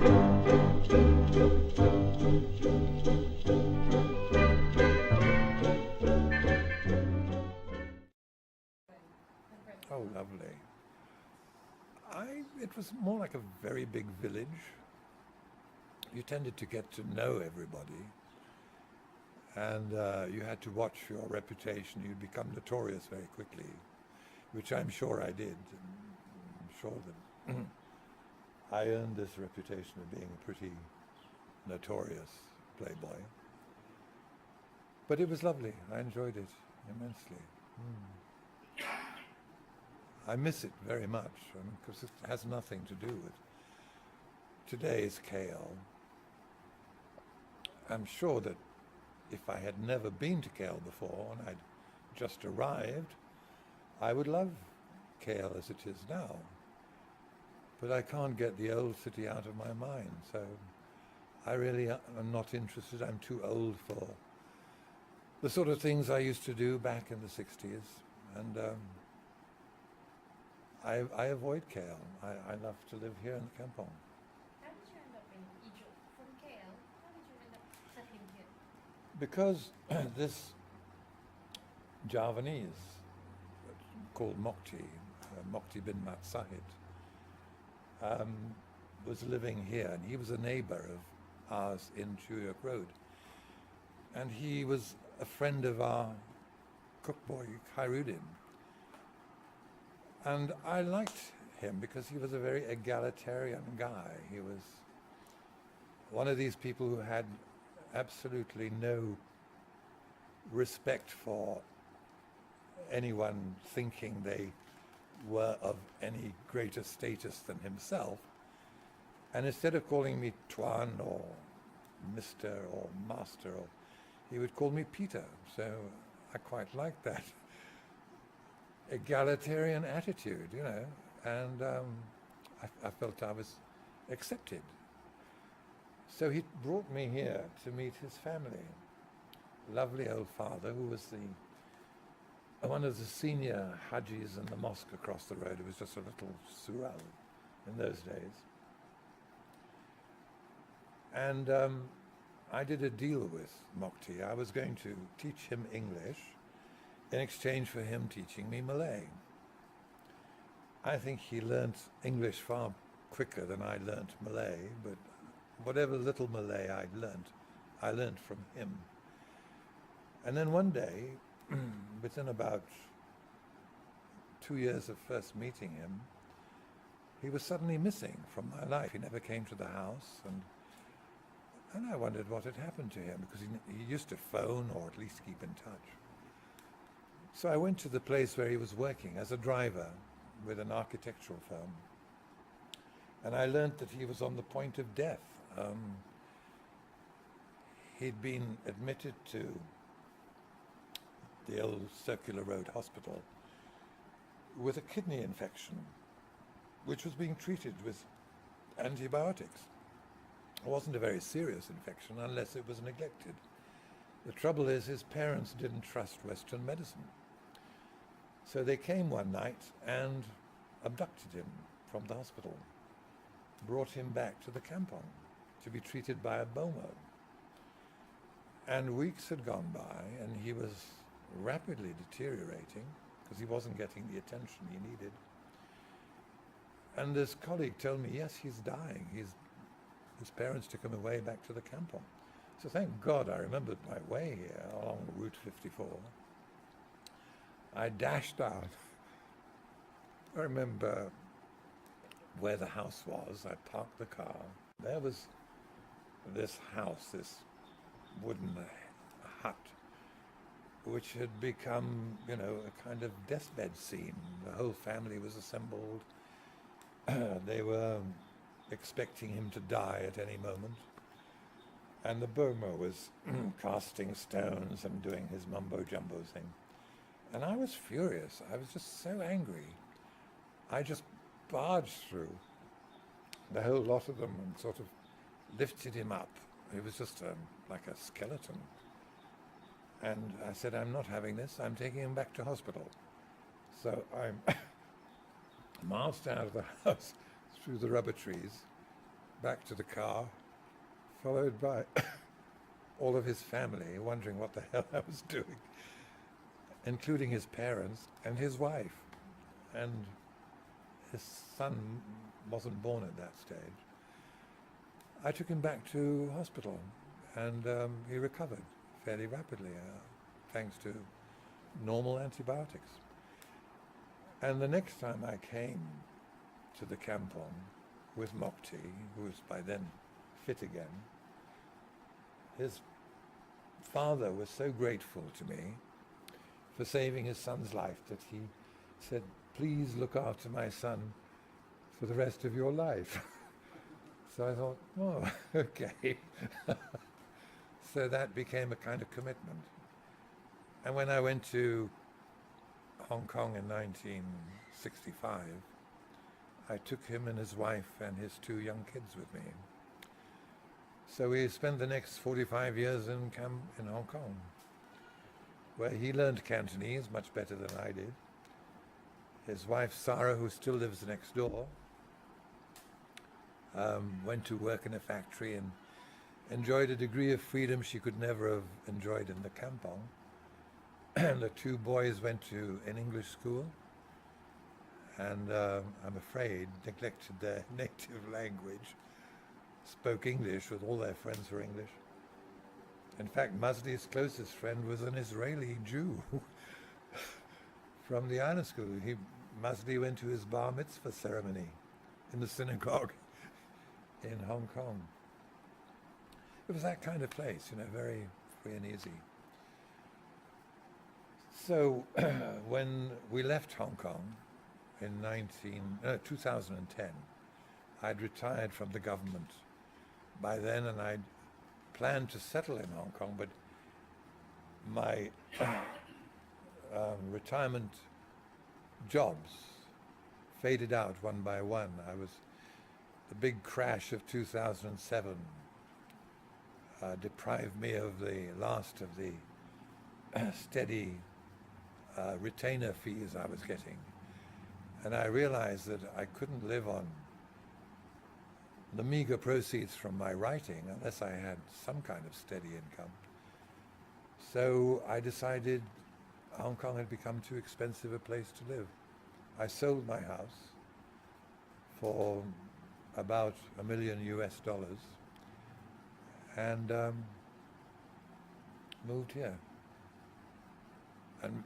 Oh, lovely. It was more like a very big village. You tended to get to know everybody, and you had to watch your reputation. You'd become notorious very quickly, which I'm sure I did. I'm sure that I earned this reputation of being a pretty notorious playboy. But it was lovely. I enjoyed it immensely. I miss it very much because it has nothing to do with today's KL. I'm sure that if I had never been to KL before and I'd just arrived, I would love KL as it is now. But I can't get the old city out of my mind, so I really am not interested. I'm too old for the sort of things I used to do back in the 60s. And I avoid KL. I love to live here in the Kampong. How did you end up in Egypt from KL? How did you end up settling here? Because this Javanese called Mokti, Mokti bin Mat Sahid, was living here, and he was a neighbor of ours in Chuyuk Road. And he was a friend of our cook boy, Khairuddin. And I liked him because he was a very egalitarian guy. He was one of these people who had absolutely no respect for anyone thinking they were of any greater status than himself. And instead of calling me Tuan or Mr. or Master, he would call me Peter. So I quite liked that egalitarian attitude, you know, and I felt I was accepted. So he brought me here to meet his family. Lovely old father who was one of the senior hajis in the mosque across the road. It was just a little sural in those days. And I did a deal with Mokti. I was going to teach him English in exchange for him teaching me Malay. I think he learnt English far quicker than I learnt Malay, but whatever little Malay I learnt from him. And then one day, within about 2 years of first meeting him, he was suddenly missing from my life. He never came to the house, and I wondered what had happened to him, because he used to phone or at least keep in touch. So I went to the place where he was working as a driver with an architectural firm, and I learnt that he was on the point of death. He'd been admitted to the old Circular Road Hospital with a kidney infection, which was being treated with antibiotics. It wasn't a very serious infection unless it was neglected. The trouble is his parents didn't trust Western medicine. So they came one night and abducted him from the hospital, brought him back to the Kampong to be treated by a Bomo. And weeks had gone by and he was rapidly deteriorating because he wasn't getting the attention he needed. And this colleague told me, yes, he's dying. His parents took him away back to the Kampong. So thank God I remembered my way here along Route 54. I dashed out. I remember where the house was. I parked the car. There was this house, this wooden hut, which had become, you know, a kind of deathbed scene. The whole family was assembled. They were expecting him to die at any moment. And the Burma was casting stones and doing his mumbo-jumbo thing. And I was furious. I was just so angry. I just barged through the whole lot of them and sort of lifted him up. He was just like a skeleton. And I said, I'm not having this. I'm taking him back to hospital. So I marched out of the house through the rubber trees back to the car, followed by all of his family, wondering what the hell I was doing, including his parents and his wife. And his son wasn't born at that stage. I took him back to hospital, and he recovered fairly rapidly, thanks to normal antibiotics. And the next time I came to the Kampong with Mokti, who was by then fit again, his father was so grateful to me for saving his son's life that he said, "Please look after my son for the rest of your life." So I thought, oh, okay. So that became a kind of commitment. And when I went to Hong Kong in 1965, I took him and his wife and his 2 young kids with me. So we spent the next 45 years in Hong Kong, where he learned Cantonese much better than I did. His wife, Sarah, who still lives next door, went to work in a factory and enjoyed a degree of freedom she could never have enjoyed in the Kampong. And the 2 boys went to an English school, and I'm afraid neglected their native language, spoke English with all their friends were English. In fact, Mazdi's closest friend was an Israeli Jew from the island school. Mazdi went to his bar mitzvah ceremony in the synagogue in Hong Kong. It was that kind of place, very free and easy. So when we left Hong Kong in 2010, I'd retired from the government by then, and I'd planned to settle in Hong Kong, but my retirement jobs faded out one by one. The big crash of 2007 deprived me of the last of the steady retainer fees I was getting. And I realized that I couldn't live on the meager proceeds from my writing unless I had some kind of steady income. So I decided Hong Kong had become too expensive a place to live. I sold my house for about $1 million and moved here. And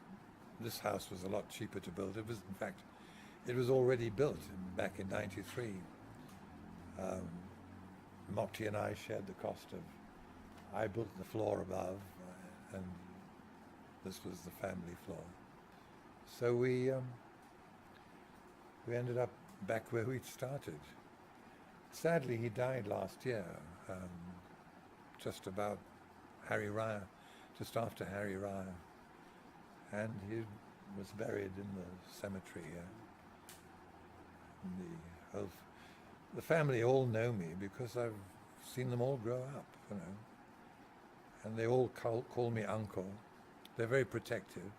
this house was a lot cheaper to build. It was already built back in '93. Mokti and I shared the cost of, I built the floor above, and this was the family floor. So we ended up back where we'd started. Sadly, he died last year, just about Hari Raya, just after Hari Raya. And he was buried in the cemetery here. The family all know me because I've seen them all grow up, and they all call me uncle. They're very protective,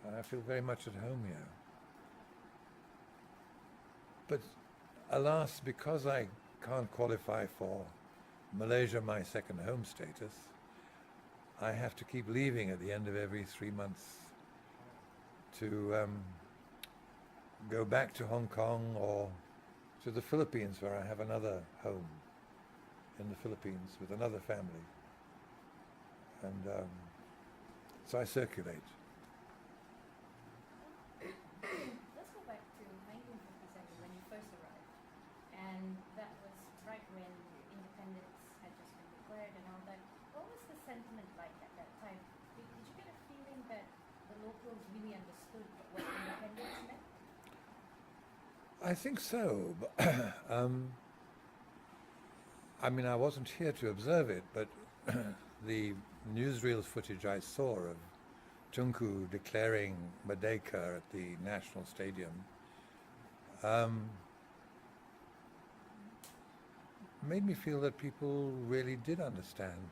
and I feel very much at home here. But alas, because I can't qualify for Malaysia, my second home status, I have to keep leaving at the end of every 3 months to go back to Hong Kong or to the Philippines, where I have another home in the Philippines with another family. And so I circulate. Let's go back to 1957 when you first arrived. And that was right when independence had just been declared and all that. What was the sentiment like at that time? Did you get a feeling that the locals really understood what independence meant? I think so. I mean, I wasn't here to observe it, but the newsreel footage I saw of Tunku declaring Merdeka at the National Stadium made me feel that people really did understand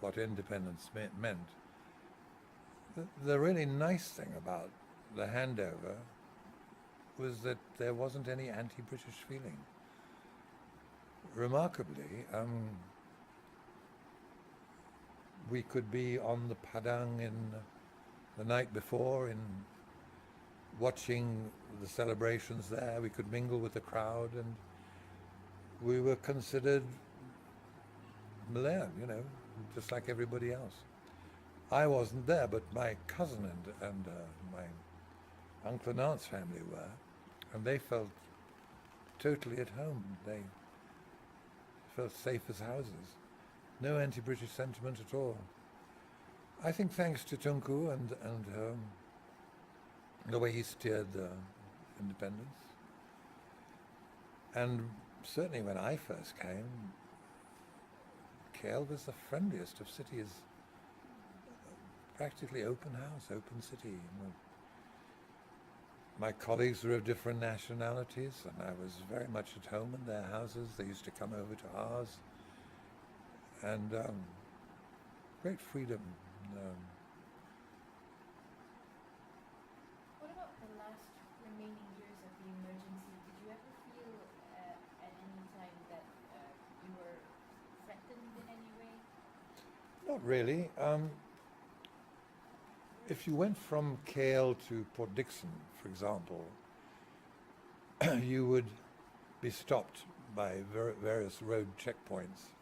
what independence meant. The really nice thing about the handover was that there wasn't any anti-British feeling. remarkably, we could be on the Padang in the night before, in watching the celebrations there. We could mingle with the crowd, and we were considered Malayan, just like everybody else. I wasn't there, but my cousin and my uncle and aunt's family were, and they felt totally at home. They felt safe as houses. No anti-British sentiment at all. I think thanks to Tunku and the way he steered independence. And certainly when I first came, KL was the friendliest of cities. Practically open house, open city. My colleagues were of different nationalities, and I was very much at home in their houses. They used to come over to ours. And great freedom. What about the last remaining years of the emergency? Did you ever feel at any time that you were threatened in any way? Not really. If you went from KL to Port Dickson, for example, you would be stopped by various road checkpoints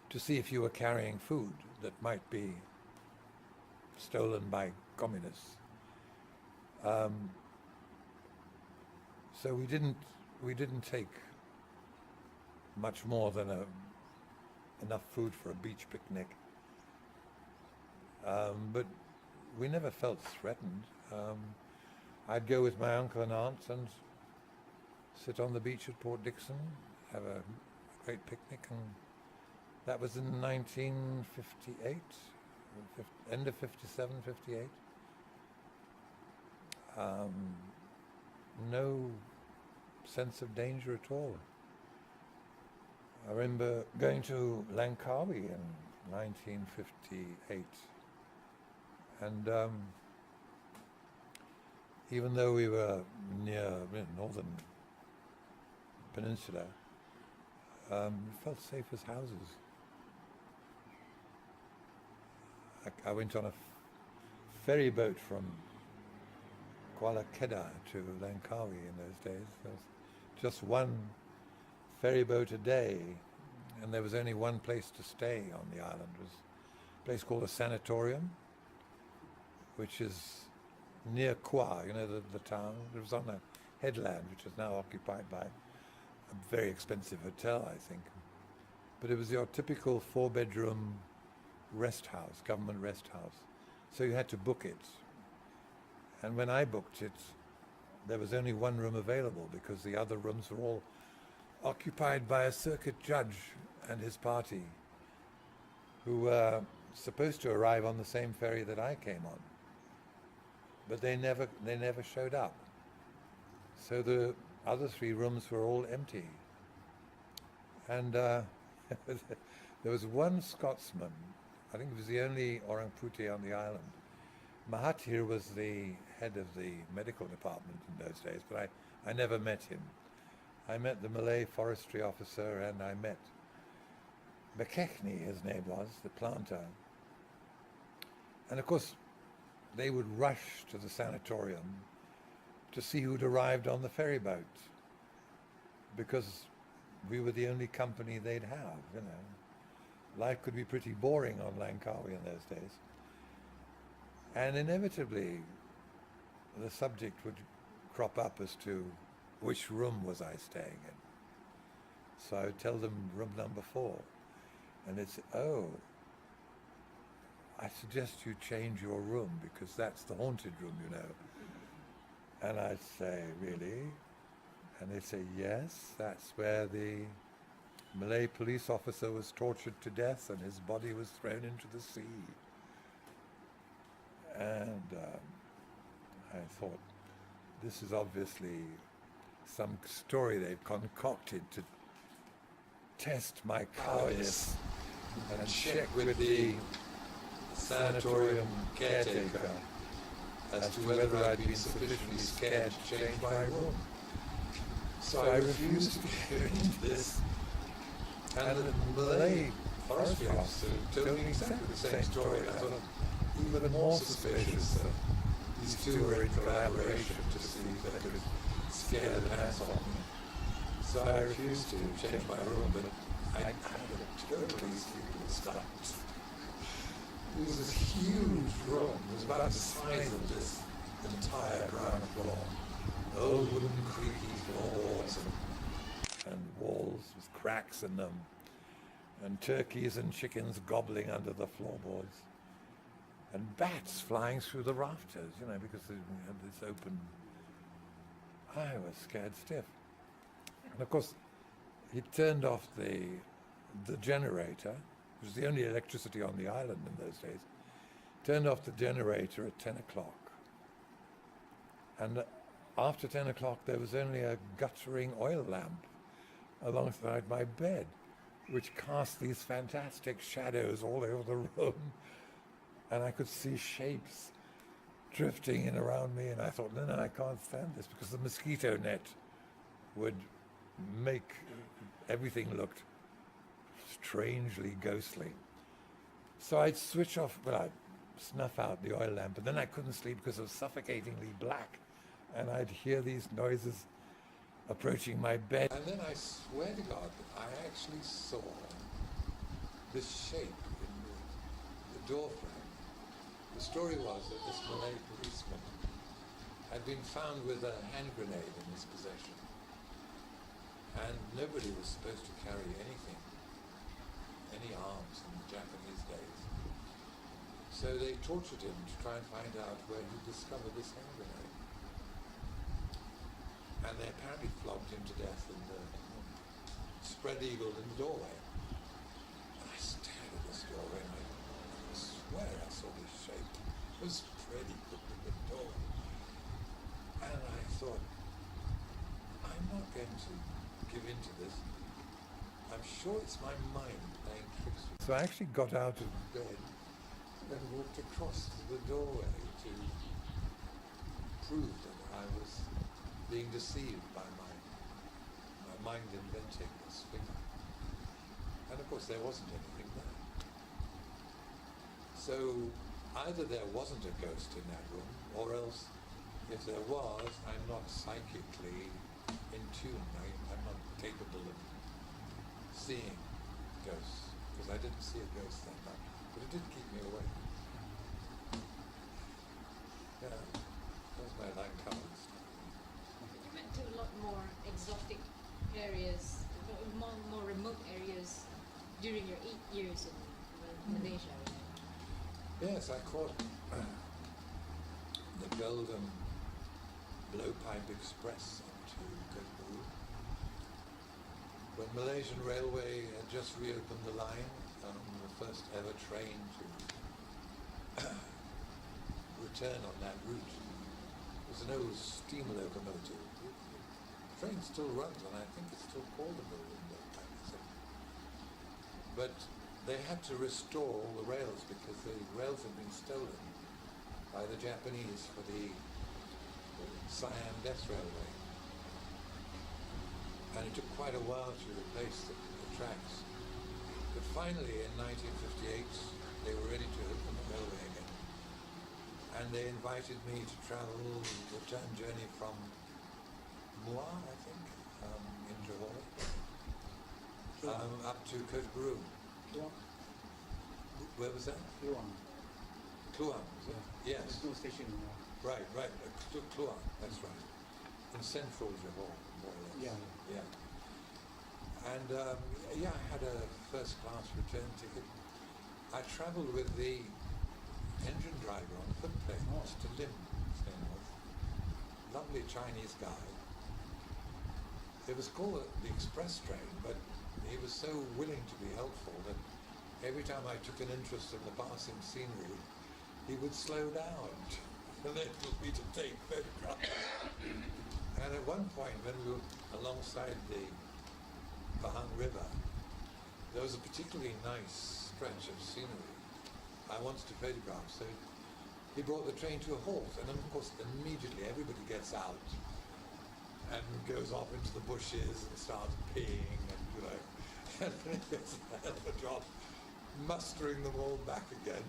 to see if you were carrying food that might be stolen by communists. So we didn't take much more than enough food for a beach picnic. But we never felt threatened. I'd go with my uncle and aunt and sit on the beach at Port Dickson, have a great picnic, and that was in 1958, end of 57, 58. No sense of danger at all. I remember going to Langkawi in 1958, and even though we were near northern peninsula, it felt safe as houses. I went on a ferry boat from Kuala Kedah to Langkawi in those days. There was just one ferry boat a day, and there was only one place to stay on the island. It was a place called a sanatorium, which is near Kua, the town. It was on a headland, which is now occupied by a very expensive hotel, I think. But it was your typical 4-bedroom rest house, government rest house. So you had to book it. And when I booked it, there was only one room available because the other rooms were all occupied by a circuit judge and his party, who were supposed to arrive on the same ferry that I came on. But they never showed up. So the other 3 rooms were all empty. And there was one Scotsman, I think he was the only Orang Putih on the island. Mahathir was the head of the medical department in those days, but I never met him. I met the Malay forestry officer, and I met McKechnie, his name was, the planter. And of course, they would rush to the sanatorium to see who'd arrived on the ferry boat, because we were the only company they'd have, Life could be pretty boring on Langkawi in those days. And inevitably, the subject would crop up as to which room was I staying in. So I would tell them room number 4. And they'd say, oh, I suggest you change your room because that's the haunted room, And I'd say, really? And they'd say, yes, that's where the Malay police officer was tortured to death and his body was thrown into the sea. And I thought, this is obviously some story they've concocted to test my cowardice and check with the sanatorium caretaker as to whether I'd been sufficiently scared to change my room. So I refused to go into this. And the Malay forestry officer told me exactly the same story. I thought, even more suspicious that these two were in collaboration to see if they could scare the pants off me. So I refused to change my room, but I had a totally stupid start. It was this huge room. It was about the size of this entire ground floor. Old wooden creaky floorboards and walls with cracks in them, and turkeys and chickens gobbling under the floorboards, and bats flying through the rafters, because they had this open. I was scared stiff. And of course, he turned off the generator, which was the only electricity on the island in those days, turned off the generator at 10 o'clock. And after 10 o'clock, there was only a guttering oil lamp alongside my bed, which cast these fantastic shadows all over the room. And I could see shapes drifting in around me, and I thought, no, I can't stand this, because the mosquito net would make everything look strangely ghostly. So I'd switch off, I'd snuff out the oil lamp, and then I couldn't sleep because it was suffocatingly black, and I'd hear these noises approaching my bed. And then I swear to God, I actually saw this shape in the door frame. The story was that this Malay policeman had been found with a hand grenade in his possession, and nobody was supposed to carry anything, any arms in the Japanese days. So they tortured him to try and find out where he discovered this hand grenade. And they apparently flogged him to death in the spread-eagled in the doorway. And I stared at this doorway, and I swear I saw this shape. It was spread-eagled in the doorway. And I thought, I'm not going to give in to this. I'm sure it's my mind playing tricks with me. So I actually got out of bed and walked across to the doorway to prove that I was being deceived by my mind inventing this figure. And of course there wasn't anything there. So either there wasn't a ghost in that room, or else if there was, I'm not psychically in tune. I'm not capable of seeing ghosts, because I didn't see a ghost that night, but it did keep me awake. Yeah, that was my Langkawi story. You went to a lot more exotic areas, more remote areas during your 8 years in Malaysia. Yes, I caught the Golden Blowpipe Express up to Koh Phu. When Malaysian Railway had just reopened the line, the first ever train to return on that route. It was an old steam locomotive. The train still runs, and I think it's still called the Golden Blowpipe. But they had to restore all the rails because the rails had been stolen by the Japanese for the Siam Death Railway. And it took quite a while to replace the tracks. But finally, in 1958, they were ready to open the railway again. And they invited me to travel the return journey from Muar, I think, in Johor, up to Koh Phu. Where was that? Kluang. Kluang, was it? Yes. There's no station anymore. Right. Kluang, that's right. In central Johor, more or less. Yeah. And I had a first-class return ticket. I travelled with the engine driver on foot plate, Mr. Lim, his name was. Lovely Chinese guy. It was called the express train, but he was so willing to be helpful that every time I took an interest in the passing scenery, he would slow down and enable me to take photographs. And at one point, when we were alongside the Pahang River, there was a particularly nice stretch of scenery I wanted to photograph, so he brought the train to a halt, and then of course immediately everybody gets out, and goes off into the bushes and starts peeing, and and then he gets a job mustering them all back again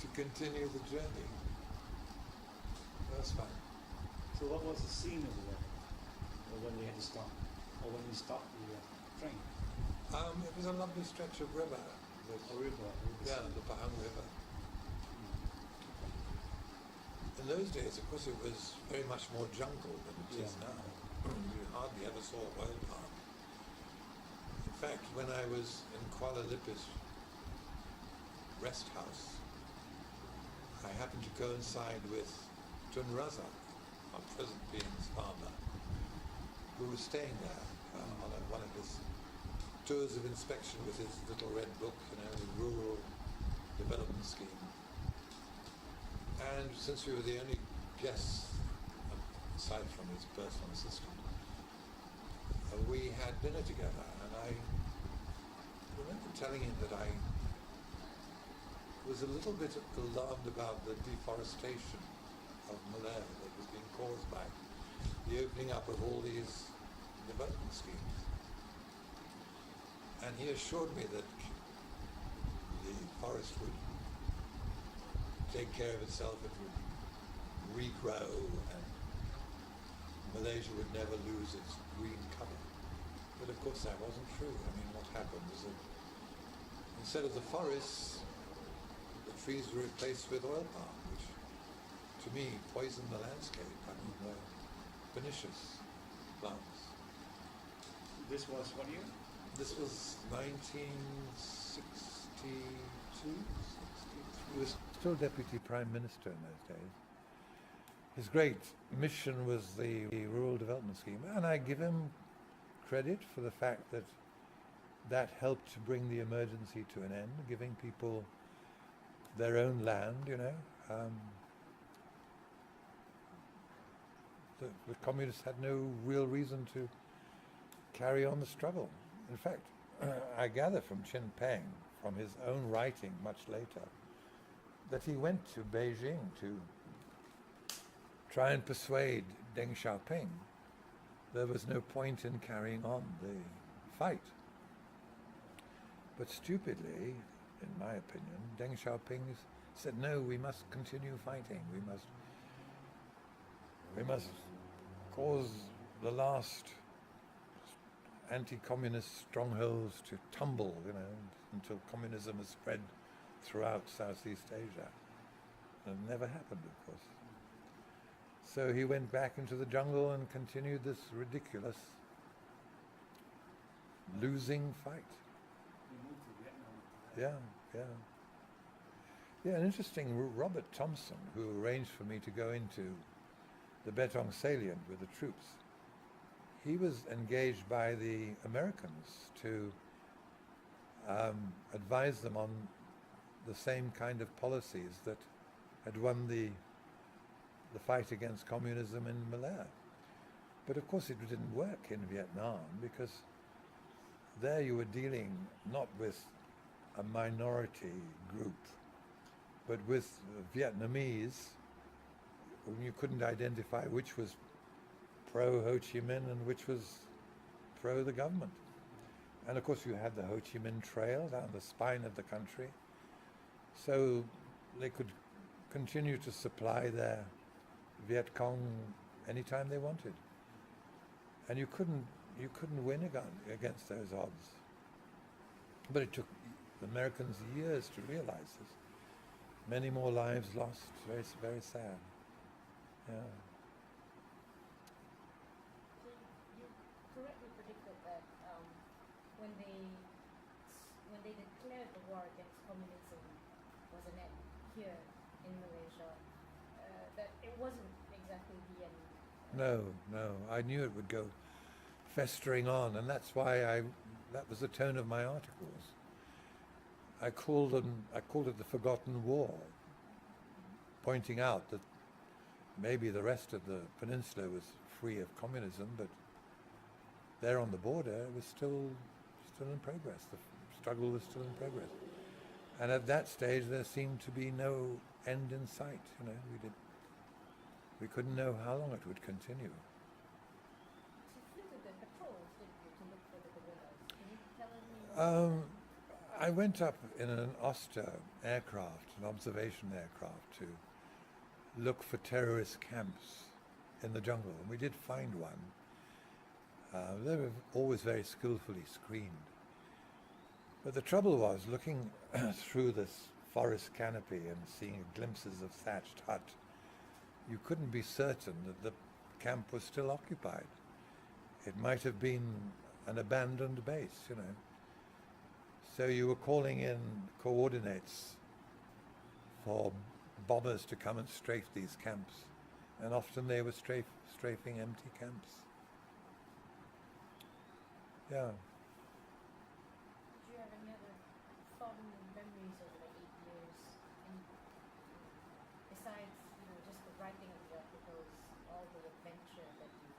to continue the journey. That's fun. So what was the scene over there? Or when they had to stop? Or when you stopped the train? It was a lovely stretch of river. A river. Yeah, the Pahang River. In those days, of course, it was very much more jungle than it is Yeah. now. You hardly ever saw a wild park. In fact, when I was in Kuala Lumpur's rest house, I happened to coincide with Tun Razak, our present being's farmer, who was staying there on one of his tours of inspection with his little red book, the rural development scheme. And since we were the only guests, aside from his personal assistant, we had dinner together, and I remember telling him that I was a little bit alarmed about the deforestation of Malaya that was being caused by the opening up of all these development schemes. And he assured me that the forest would take care of itself, it would regrow, and Malaysia would never lose its green cover. But of course that wasn't true. I mean, what happened was that instead of the forests, the trees were replaced with oil palm, which to me poisoned the landscape. I mean, they're pernicious plants. This was what year? This was 1962, 63. He was still Deputy Prime Minister in those days. His great mission was the Rural Development Scheme, and I give him credit for the fact that that helped to bring the emergency to an end, giving people their own land, the communists had no real reason to carry on the struggle. In fact, I gather from Chin Peng, from his own writing much later, that he went to Beijing to try and persuade Deng Xiaoping there was no point in carrying on the fight. But stupidly, in my opinion, Deng Xiaoping said, no, we must continue fighting. We must cause the last anti-communist strongholds to tumble, until communism has spread throughout Southeast Asia. And it never happened, of course. So he went back into the jungle and continued this ridiculous losing fight. You moved to Vietnam. Yeah, an interesting Robert Thompson, who arranged for me to go into the Betong salient with the troops. He was engaged by the Americans to advise them on the same kind of policies that had won the fight against communism in Malaya. But of course it didn't work in Vietnam, because there you were dealing not with a minority group, but with Vietnamese, when you couldn't identify which was pro-Ho Chi Minh and which was pro the government. And of course you had the Ho Chi Minh Trail down the spine of the country, so they could continue to supply their Viet Cong anytime they wanted. And you couldn't win against those odds. But it took the Americans years to realize this. Many more lives lost, very, very sad. Yeah. So you correctly predicted that when they declared the war against communism was an end here in Malaysia, that it wasn't exactly the end. No, I knew it would go festering on, and that's why that was the tone of my articles. I called it the Forgotten War, pointing out that maybe the rest of the peninsula was free of communism, but there on the border it was still in progress. The struggle was still in progress. And at that stage there seemed to be no end in sight, We couldn't know how long it would continue. Um, I went up in an Oster aircraft, an observation aircraft, to look for terrorist camps in the jungle, and we did find one. They were always very skillfully screened. But the trouble was looking through this forest canopy and seeing glimpses of thatched hut, you couldn't be certain that the camp was still occupied. It might have been an abandoned base, you know. So you were calling in coordinates for bombers to come and strafe these camps, and often they were strafing empty camps. Yeah. Do you have any other fond memories over the 8 years? And besides, just the writing of the articles, all the adventure that you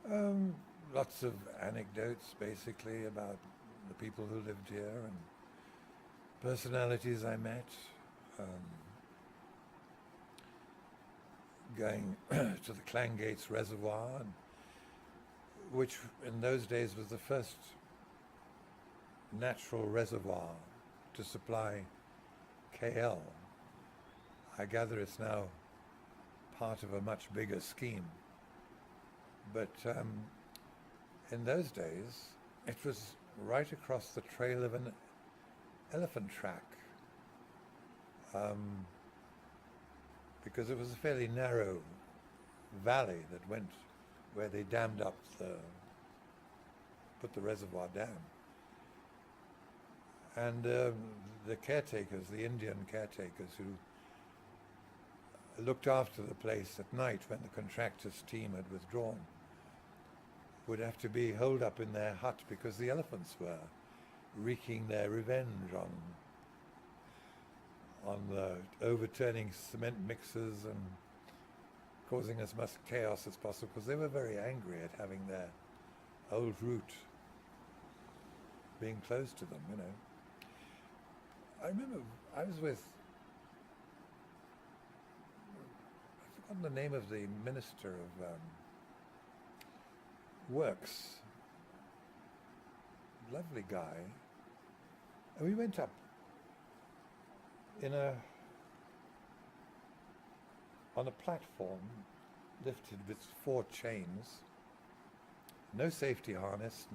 mentioned? Lots of anecdotes, basically, about the people who lived here and personalities I met. Going to the Clangates Reservoir, which in those days was the first natural reservoir to supply KL. I gather it's now part of a much bigger scheme. But in those days, it was right across the trail of an elephant track, because it was a fairly narrow valley that went where they dammed up put the reservoir down. And the caretakers, the Indian caretakers who looked after the place at night when the contractor's team had withdrawn, would have to be holed up in their hut because the elephants were wreaking their revenge on the overturning cement mixers and causing as much chaos as possible, because they were very angry at having their old route being closed to them, you know. I remember I was with, I've forgotten the name of the Minister of Works, lovely guy, and we went up on a platform lifted with 4 chains, no safety harness,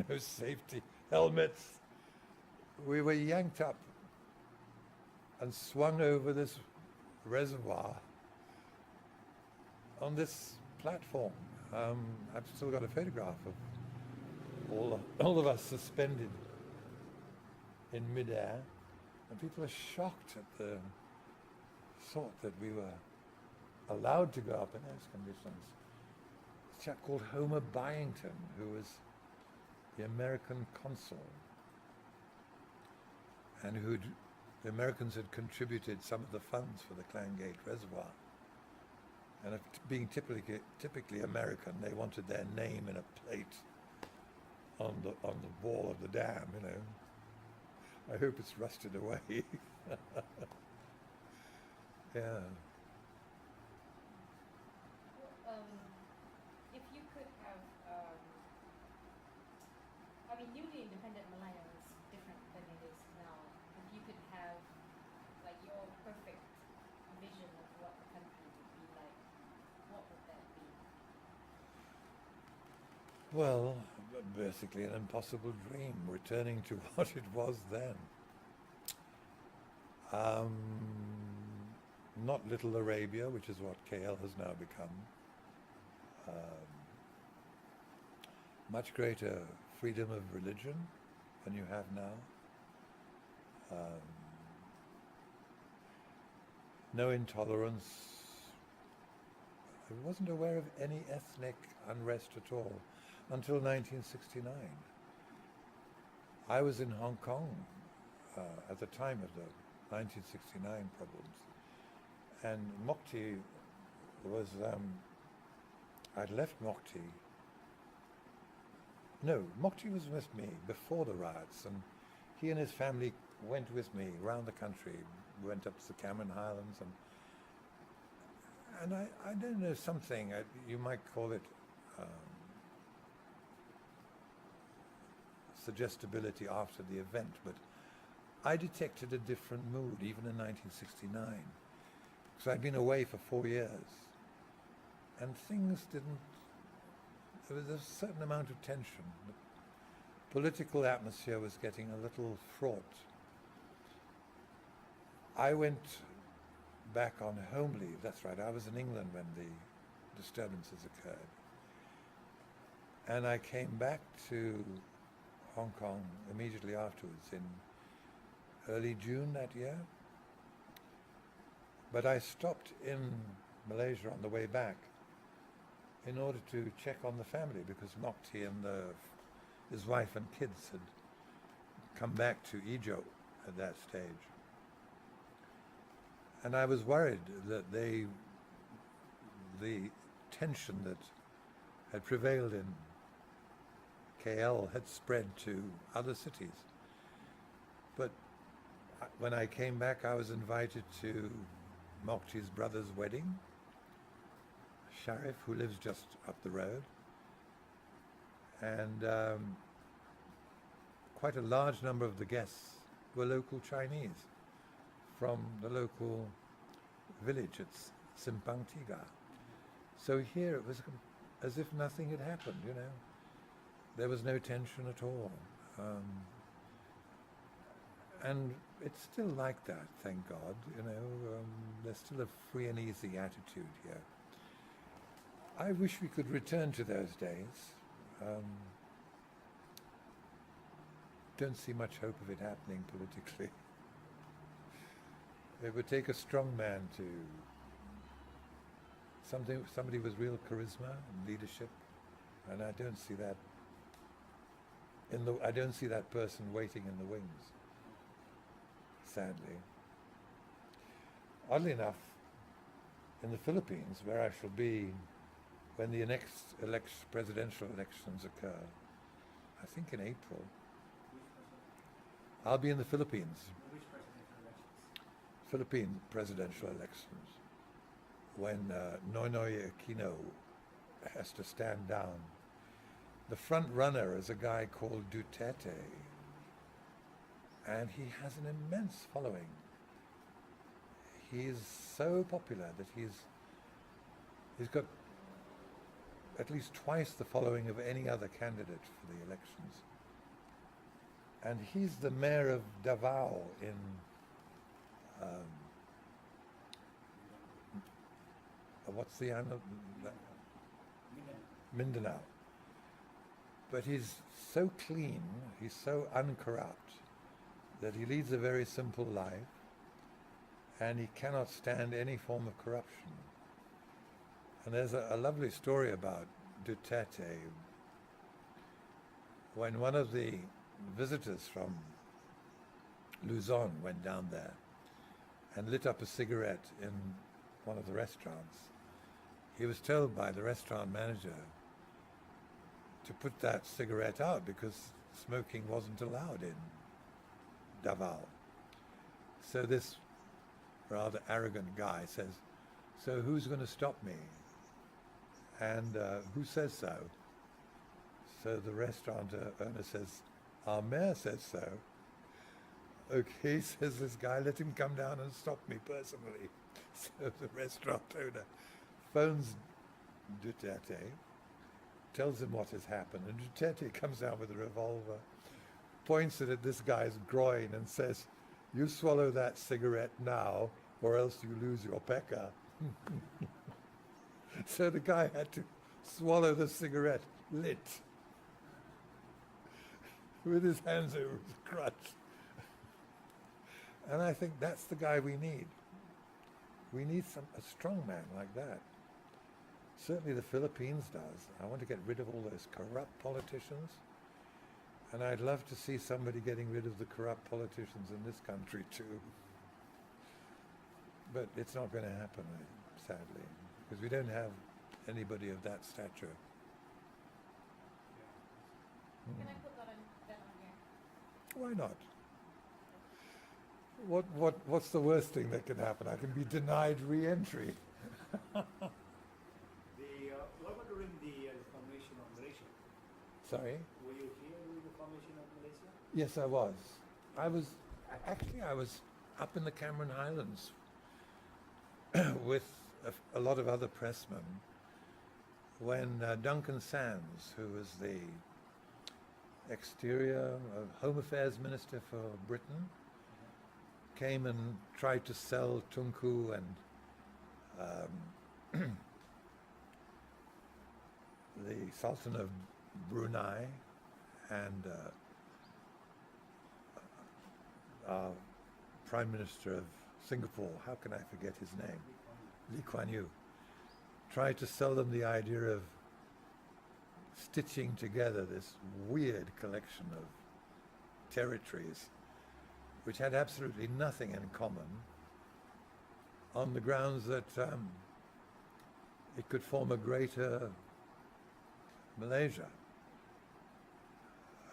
no safety helmets. We were yanked up and swung over this reservoir on this platform. I've still got a photograph of all of us suspended in midair, and people are shocked at the thought that we were allowed to go up in those conditions. A chap called Homer Byington, who was the American consul, and the Americans had contributed some of the funds for the Clangate Reservoir. And being typically American, they wanted their name in a plate on the wall of the dam, you know. I hope it's rusted away. Yeah. If you could have, newly independent Malaya is different than it is now. If you could have, like, your perfect vision of what the country would be like, what would that be? Well, basically an impossible dream, returning to what it was then. Not Little Arabia, which is what KL has now become. Much greater freedom of religion than you have now. No intolerance. I wasn't aware of any ethnic unrest at all until 1969. I was in Hong Kong at the time of the 1969 problems, and Mokti was, I'd left Mokti. No, Mokti was with me before the riots, and he and his family went with me around the country. We went up to the Cameron Highlands, and I don't know, something, you might call it suggestibility after the event, but I detected a different mood even in 1969. Because I'd been away for 4 years, and things didn't. There was a certain amount of tension. The political atmosphere was getting a little fraught. I went back on home leave. That's right. I was in England when the disturbances occurred. And I came back to Hong Kong immediately afterwards in early June that year. But I stopped in Malaysia on the way back in order to check on the family, because Mokti and his wife and kids had come back to Ijo at that stage. And I was worried that the tension that had prevailed in KL had spread to other cities. But when I came back, I was invited to Mokti's brother's wedding, Sharif, who lives just up the road, and quite a large number of the guests were local Chinese from the local village at Simpang Tiga. So here it was as if nothing had happened, you know. There was no tension at all. And it's still like that, thank God, you know. There's still a free and easy attitude here. I wish we could return to those days. Don't see much hope of it happening politically. It would take a strong man to somebody with real charisma and leadership, and I don't see that I don't see that person waiting in the wings, sadly. Oddly enough, in the Philippines, where I shall be when the next presidential elections occur, I think in April, I'll be in the Philippines. Which presidential elections? Philippine presidential elections, when Noynoy Aquino has to stand down. The front runner is a guy called Duterte, and he has an immense following. He's so popular that he's got at least twice the following of any other candidate for the elections. And he's the mayor of Davao in what's the island? Mindanao. But he's so clean, he's so uncorrupt, that he leads a very simple life, and he cannot stand any form of corruption. And there's a lovely story about Duterte. When one of the visitors from Luzon went down there and lit up a cigarette in one of the restaurants, he was told by the restaurant manager to put that cigarette out because smoking wasn't allowed in Davao. So this rather arrogant guy says, "So who's going to stop me? And who says so?" So the restaurant owner says, "Our mayor says so." "Okay," says this guy, "let him come down and stop me personally." So the restaurant owner phones Duterte, tells him what has happened, and Duterte comes out with a revolver, points it at this guy's groin and says, "You swallow that cigarette now, or else you lose your pecker." So the guy had to swallow the cigarette lit, with his hands over his crutch. And I think that's the guy we need. We need a strong man like that. Certainly the Philippines does. I want to get rid of all those corrupt politicians. And I'd love to see somebody getting rid of the corrupt politicians in this country too. But it's not going to happen, sadly, because we don't have anybody of that stature. Can I put that on here? Why not? What's the worst thing that can happen? I can be denied re-entry. What about during the formation of Malaysia? Sorry? Were you here during the formation of Malaysia? Yes, I was. I was up in the Cameron Highlands with a lot of other pressmen when Duncan Sands, who was the Exterior Home Affairs Minister for Britain, came and tried to sell Tunku and the Sultan of Brunei and our Prime Minister of Singapore, how can I forget his name? Lee Kuan Yew, tried to sell them the idea of stitching together this weird collection of territories which had absolutely nothing in common, on the grounds that it could form a greater Malaysia.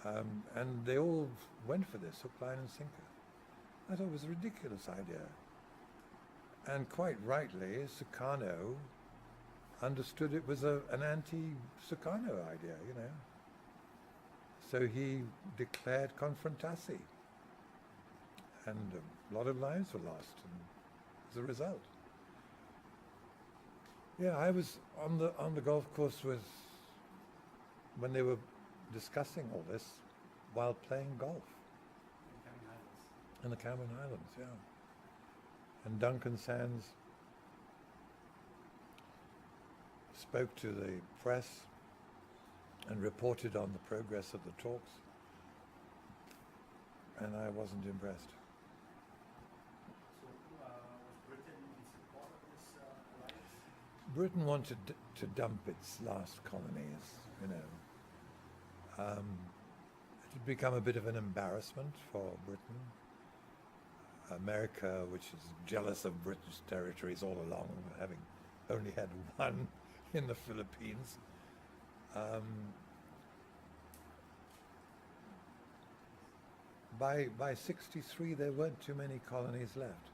And they all went for this, hook, line and sinker. I thought it was a ridiculous idea. And quite rightly, Sukarno understood it was an anti-Sukarno idea, you know. So he declared confrontasi. And a lot of lives were lost as a result. Yeah, I was on the golf course when they were discussing all this while playing golf in the Cameron Highlands, yeah. And Duncan Sands spoke to the press and reported on the progress of the talks, and I wasn't impressed. So, was Britain in support of this alliance? Britain wanted to dump its last colonies, you know. It had become a bit of an embarrassment for Britain. America, which is jealous of British territories all along, having only had one in the Philippines. By 63, there weren't too many colonies left.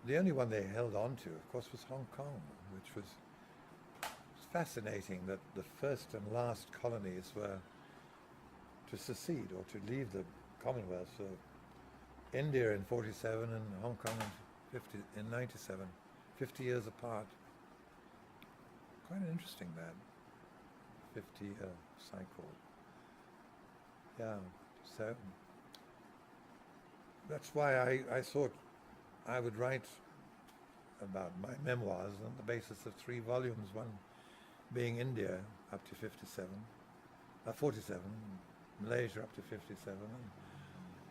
The only one they held on to, of course, was Hong Kong, which was fascinating that the first and last colonies were to secede or to leave the Commonwealth. So India in 47 and Hong Kong in 97, 50 years apart. Quite interesting, that 50-year cycle. Yeah, so that's why I thought I would write about my memoirs on the basis of 3 volumes, one being India up to 47, Malaysia up to 57, and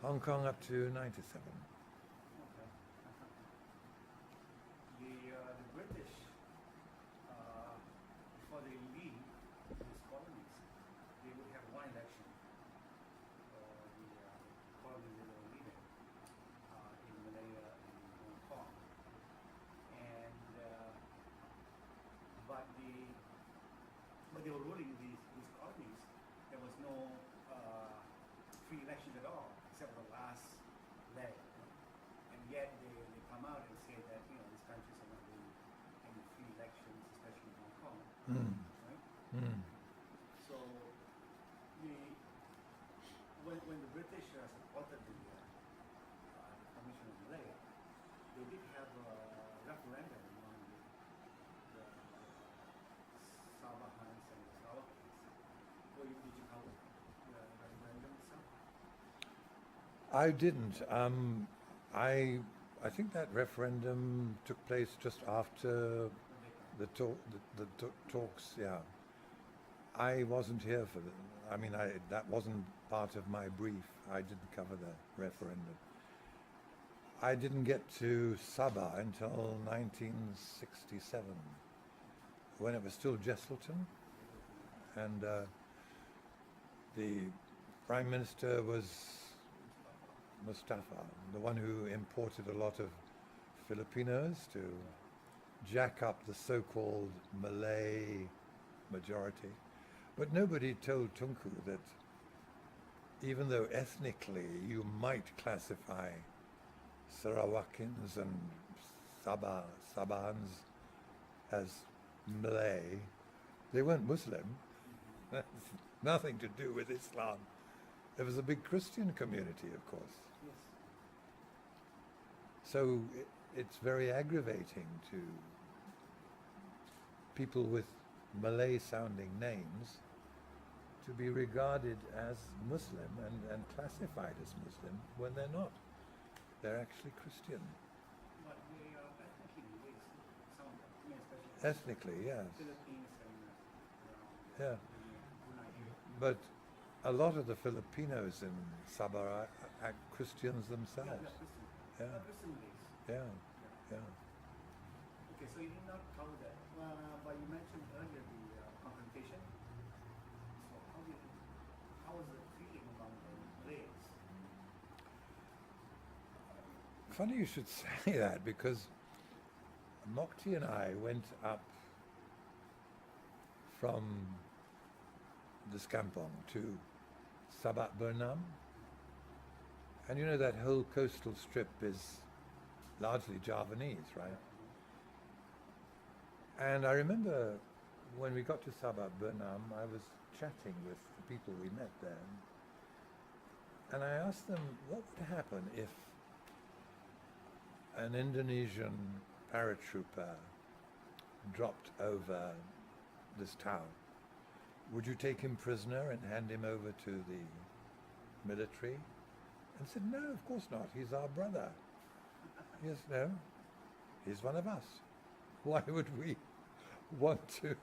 Hong Kong up to 97. Okay. The British, before they leave these colonies, they would have one election for the colonies that they were leaving in Malaya and Hong Kong. And but they were ruling these colonies. There was no free elections at all, except for the last leg. And yet they come out and say that, you know, these countries are not doing any free elections, especially in Hong Kong. Right? So when the British supported the Commission of Malaya, they did have a referendum on the Sabahans and the Sarawakis. Did you cover the referendum itself? I didn't. I think that referendum took place just after the talks. Yeah, I wasn't here for the. I mean, that wasn't part of my brief. I didn't cover the referendum. I didn't get to Sabah until 1967, when it was still Jesselton, and the Prime Minister was Mustafa, the one who imported a lot of Filipinos to jack up the so-called Malay majority. But nobody told Tunku that even though ethnically you might classify Sarawakins and Sabahans as Malay, they weren't Muslim. That's nothing to do with Islam. There was a big Christian community, of course. Yes. So it's very aggravating to people with Malay-sounding names to be regarded as Muslim and classified as Muslim when they're not. They're actually Christian. But they are ethnically based, some of them, I mean, especially Ethnically, yes. Philippines and around Yeah. Brunei. But a lot of the Filipinos in Sabah are Christians Yeah, themselves. they're Christian. Yeah. Christian based. Yeah, Yeah. yeah. Okay, so you did not cover that, but you mentioned earlier the confrontation. So how was the feeling among the Malays? Funny you should say that, because Mokti and I went up from this kampong to Sabak Bernam. And you know that whole coastal strip is largely Javanese, right? And I remember when we got to Sabak Bernam, I was chatting with the people we met there. And I asked them what would happen if an Indonesian paratrooper dropped over this town. Would you take him prisoner and hand him over to the military? And said, no, of course not. He's our brother. Yes, no. He's one of us. Why would we want to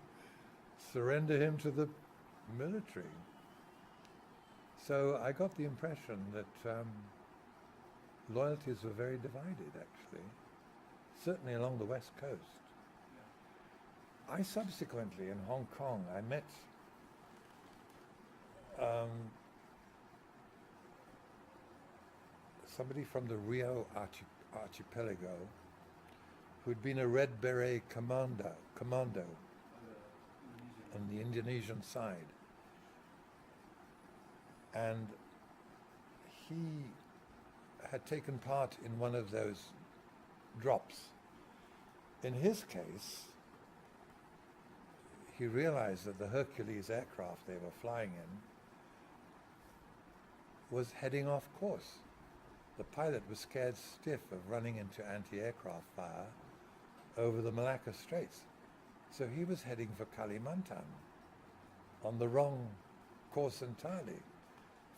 surrender him to the military? So I got the impression that loyalties were very divided, actually, certainly along the West Coast. I subsequently, in Hong Kong, I met somebody from the Rio Archipelago who'd been a Red Beret commando on the Indonesian side. And he had taken part in one of those drops. In his case, he realized that the Hercules aircraft they were flying in was heading off course. The pilot was scared stiff of running into anti-aircraft fire over the Malacca Straits. So he was heading for Kalimantan on the wrong course entirely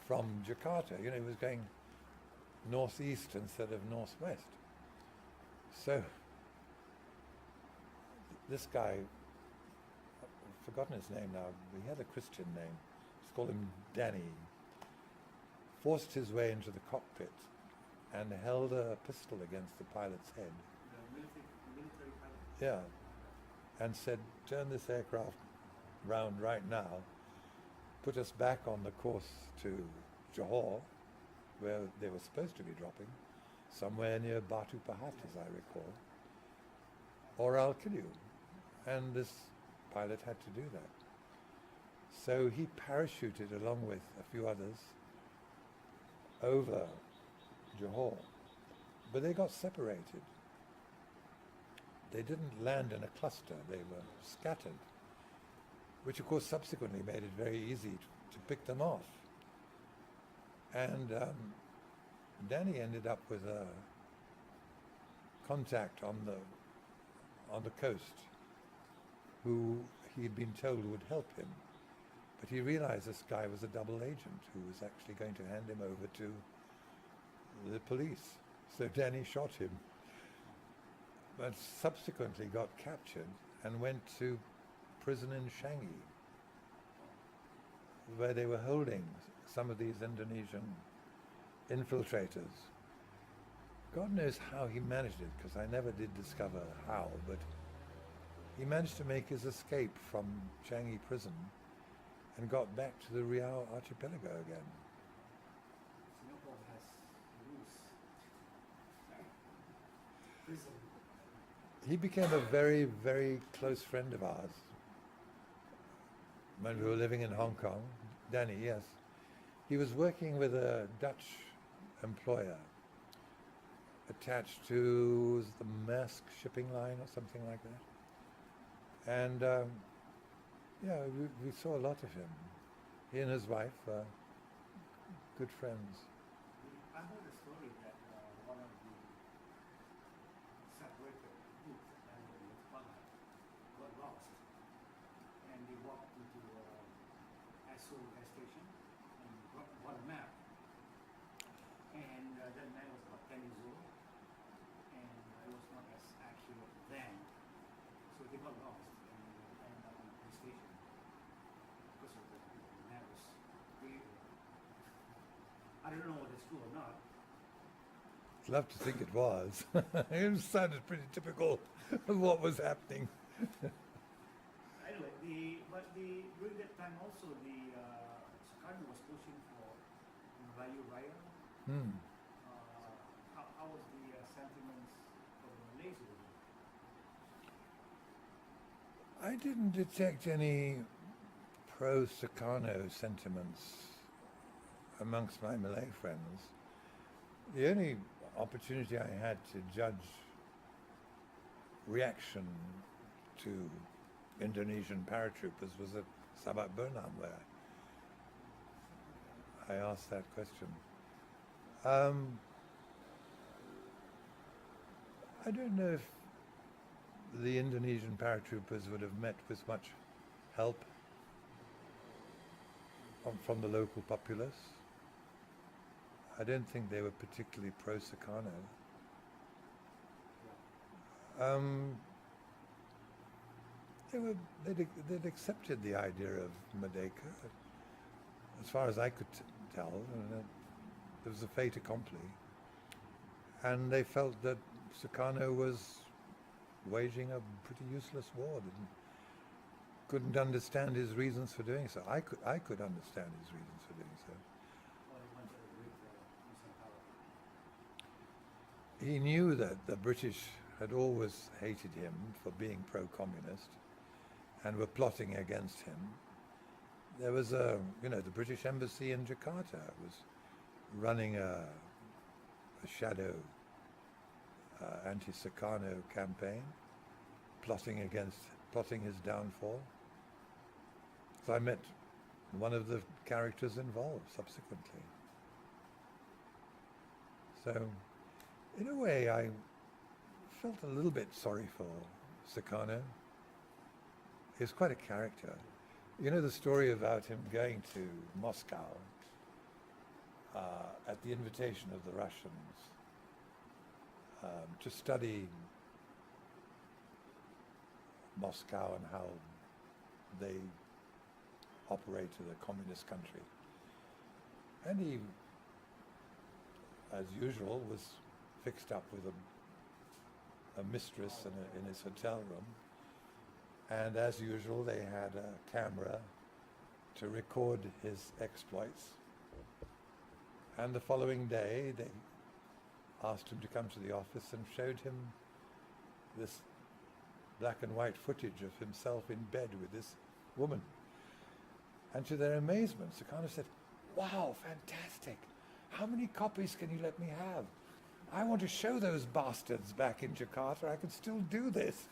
from Jakarta. You know, he was going northeast instead of northwest. So this guy, I've forgotten his name now, he had a Christian name, let's call him Danny, forced his way into the cockpit and held a pistol against the pilot's head. The military pilot. Yeah, and said, turn this aircraft round right now, put us back on the course to Johor, where they were supposed to be dropping, somewhere near Batu Pahat, as I recall, or I'll kill you. And this pilot had to do that. So he parachuted along with a few others over Johor, but they got separated. They didn't land in a cluster, they were scattered, which of course subsequently made it very easy to pick them off. And Danny ended up with a contact on the coast who he'd been told would help him. But he realized this guy was a double agent who was actually going to hand him over to the police. So Danny shot him, but subsequently got captured and went to prison in Changi, where they were holding some of these Indonesian infiltrators. God knows how he managed it, because I never did discover how, but he managed to make his escape from Changi prison and got back to the Riau Archipelago again. Singapore has rules. Prison. He became a very, very close friend of ours when we were living in Hong Kong. Danny, yes. He was working with a Dutch employer attached to the Maersk shipping line or something like that. And yeah, we saw a lot of him. He and his wife good friends. I heard a story that one of the separated groups that were in Pahang got lost, and they walked into Esso gas station and bought a map. And that man was about 10 years old, and it was not as accurate then. So they got lost and they ended up in the police station because of the map was really old. I don't know whether it's true or not. I'd love to think it was. It sounded pretty typical of what was happening. Anyway, during that time also Sukarno was pushing for Melayu Raya. Hmm. How was the sentiments of the Malays over there? I didn't detect any pro-Sukarno sentiments amongst my Malay friends. The only opportunity I had to judge reaction to Indonesian paratroopers was at Sabak Bernam, where I asked that question. I don't know if the Indonesian paratroopers would have met with much help from the local populace. I don't think they were particularly pro-Sukarno. They'd accepted the idea of Merdeka, as far as I could tell. It was a fait accompli. And they felt that Sukarno was waging a pretty useless war. They couldn't understand his reasons for doing so. I could understand his reasons for doing so. Or he wanted to break Nusantara? He knew that the British had always hated him for being pro-communist and were plotting against him. There was the British embassy in Jakarta was running a shadow anti-Sukarno campaign, plotting his downfall. So I met one of the characters involved subsequently. So, in a way, I felt a little bit sorry for Sukarno. He was quite a character. You know the story about him going to Moscow at the invitation of the Russians to study Moscow and how they operate as a communist country. And he, as usual, was fixed up with a mistress in his hotel room. And as usual, they had a camera to record his exploits. And the following day, they asked him to come to the office and showed him this black and white footage of himself in bed with this woman. And to their amazement, Sukarno said, "Wow, fantastic. How many copies can you let me have? I want to show those bastards back in Jakarta I can still do this."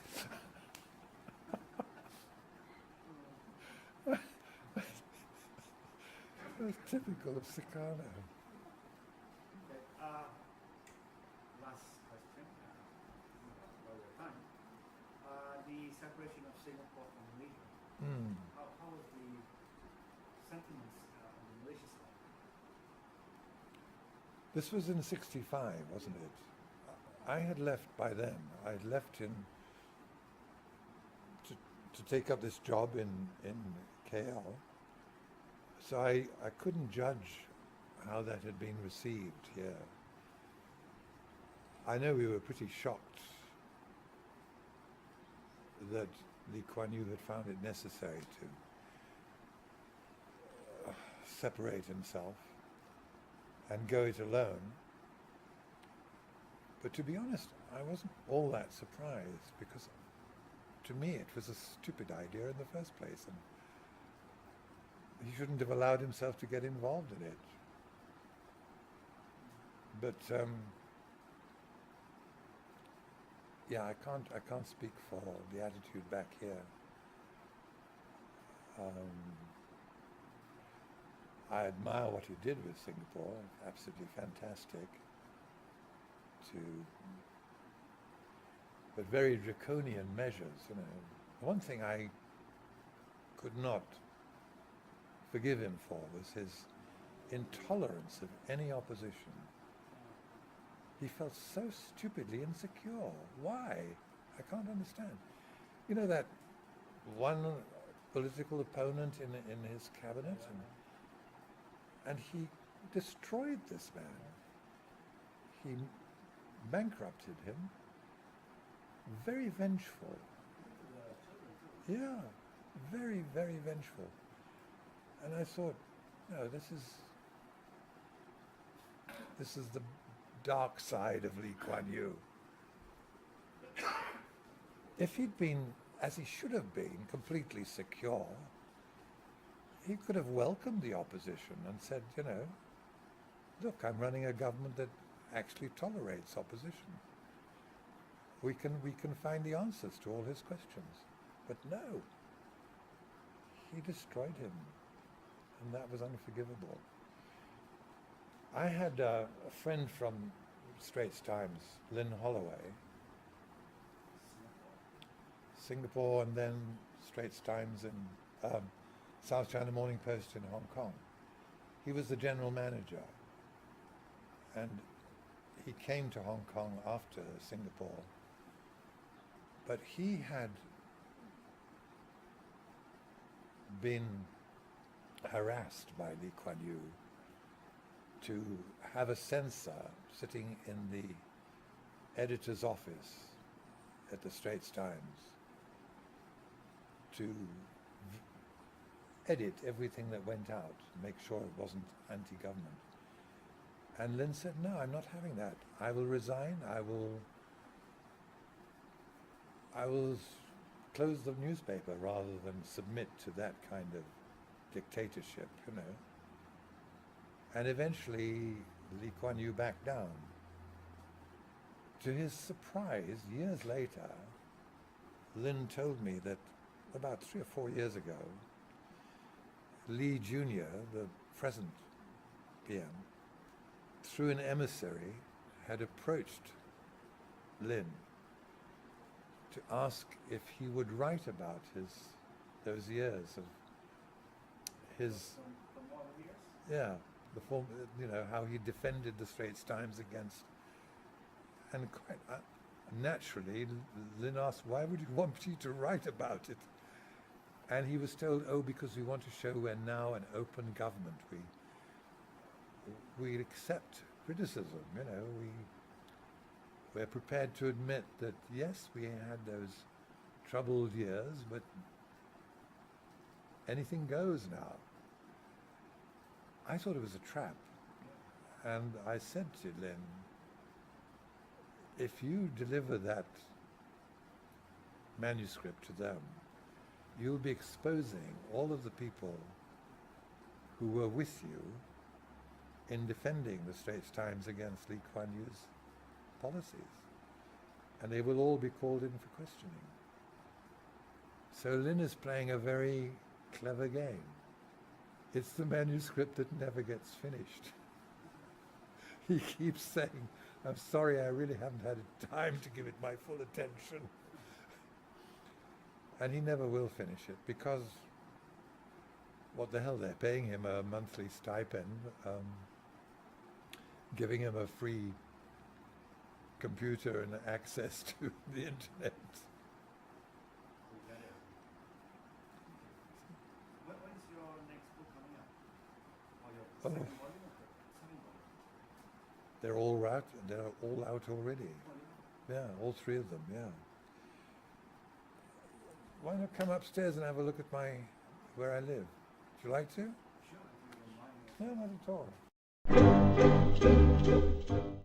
That's typical of Sukarno. Okay, last question, about your time. The separation of Singapore from Malaysia. How was the sentiments on the Malaysia side? This was in '65, wasn't it? I had left by then. I had left him to take up this job in KL. So I couldn't judge how that had been received here. I know we were pretty shocked that Lee Kuan Yew had found it necessary to separate himself and go it alone. But to be honest, I wasn't all that surprised, because to me it was a stupid idea in the first place, and he shouldn't have allowed himself to get involved in it. But yeah, I can't speak for the attitude back here. I admire what he did with Singapore, absolutely fantastic. But very draconian measures, you know. One thing I could not forgive him for was his intolerance of any opposition. He felt so stupidly insecure. Why? I can't understand. You know that one political opponent in his cabinet, and he destroyed this man. He bankrupted him. Very vengeful. Yeah, very, very vengeful. And I thought, no, this is the dark side of Lee Kuan Yew. If he'd been, as he should have been, completely secure, he could have welcomed the opposition and said, you know, look, I'm running a government that actually tolerates opposition. We can find the answers to all his questions. But no, he destroyed him, and that was unforgivable. I had a friend from Straits Times, Lynn Holloway, Singapore, and then Straits Times in South China Morning Post in Hong Kong. He was the general manager, and he came to Hong Kong after Singapore, but he had been harassed by Lee Kuan Yew to have a censor sitting in the editor's office at the Straits Times to edit everything that went out, make sure it wasn't anti-government. And Lin said, no, I'm not having that. I will resign. I will close the newspaper rather than submit to that kind of dictatorship, you know. And eventually Lee Kuan Yew backed down. To his surprise, years later, Lin told me that about 3 or 4 years ago, Lee Jr., the present PM, through an emissary, had approached Lin to ask if he would write about those years of his, From all the years? yeah, the form, you know, how he defended the Straits Times against, and quite naturally, Lin asked, why would you want me to write about it? And he was told, oh, because we want to show we're now an open government. We accept criticism, you know, we're prepared to admit that, yes, we had those troubled years, but anything goes now. I thought it was a trap. And I said to Lin, if you deliver that manuscript to them, you'll be exposing all of the people who were with you in defending the Straits Times against Lee Kuan Yew's policies. And they will all be called in for questioning. So Lin is playing a very clever game. It's the manuscript that never gets finished. He keeps saying, I'm sorry, I really haven't had time to give it my full attention. And he never will finish it because, what the hell, they're paying him a monthly stipend, giving him a free computer and access to the internet. When is your next book coming out? Or your Oh. second volume or second volume? They're all out already. Yeah, all 3 of them, yeah. Why not come upstairs and have a look at where I live? Would you like to? Sure, if you don't mind. No, not at all.